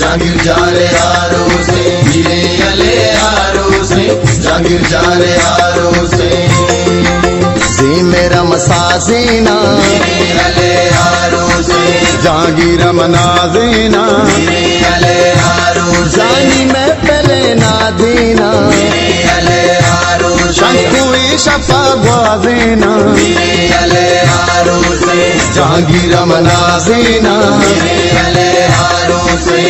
जहांगीर जा रे यारों से, हीरे अले यारों से, जहांगीर जा रे यारों से। जी मेरा मसाजीना हीरे अले यारों से, जहांगीर मनाजीना हीरे अले यारों से। जानी मैं पहले ना देना हीरे अले यारों से, शंकुई शफा ग्वाजीना हीरे अले यारों से, जहांगीर मनाजीना हीरे अले यारों से।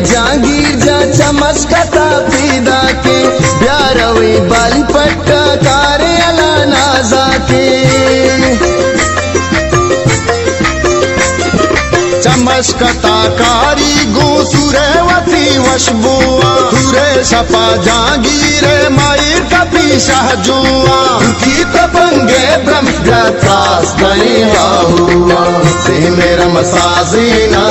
जहांगीर जा चमचकता पीदा के प्यारवी बाली पट्टा कारे अला नाजा के चमचकता कारी गो सुरेवती वशबुआ सुरे सपा जहांगीर मायर कपी शाहजुआ की तपंगे ब्रह्मग्रतास नहीं हुआ से मेरा मसाजीना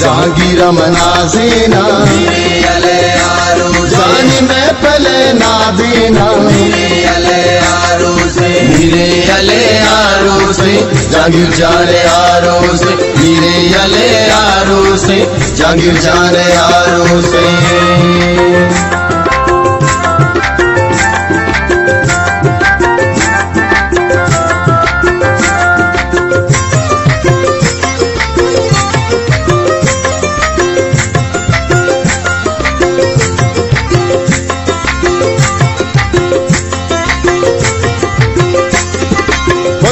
जहांगीर मनाजीना हीरे अले यारों से, जानी मैं पहले ना देना हीरे अले यारों से, हीरे अले यारों से, जहांगीर जा रे यारों से, हीरे अले यारों से, जहांगीर जा रे यारों से।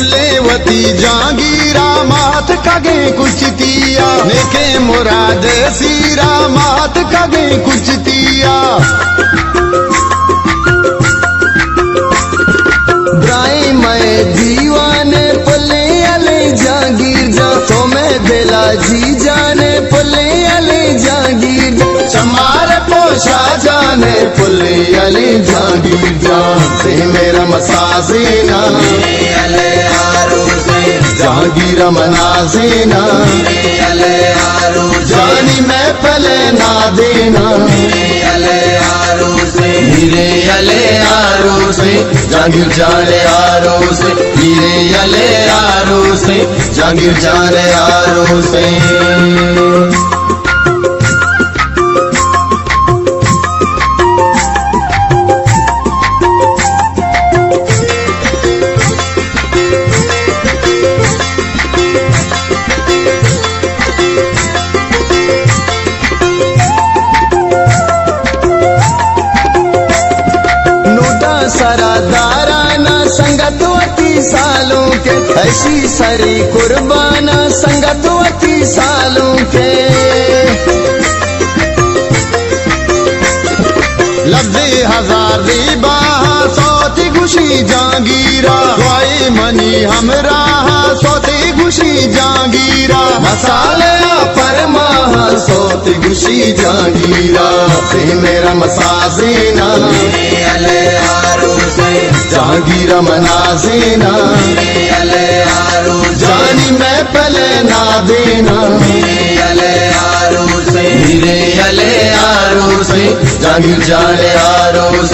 लेवती जहांगीरा मात कगे कुछ तिया नेके मुराद सीरा मात कगे कुछ तिया ब्राई मैं दीवाने पले अले जहांगीर जा तो मैं दिला जी जाने पले अले जहांगीर जा चमार पोशा जाने पले अले जहांगीर जा से मेरा मसाजीना जहांगीर मनाजीना हीरे अले यारों से, जानी मैं पहले ना देना हीरे अले यारों से, हीरे अले यारों से, जहांगीर जा रे यारों से, हीरे अले यारों से, जहांगीर जा रे यारों से। सरादाराना संगतवती सालों के ऐसी सरी कुर्बाना संगतवती सालों के लफ्ज़े हजार रिबा सौती खुशी जहांगीरा वाई मनी हमराहा सौती खुशी जहांगीरा मसाले परमाह सौती खुशी जहांगीरा से मेरा मसाजीना हीरे अले यारों से, जहांगीर मनाजीना हीरे अले यारों से, जानी मैं पहले ना देना हीरे अले यारों से, हीरे अले यारों से, जहांगीर जा रे यारों से।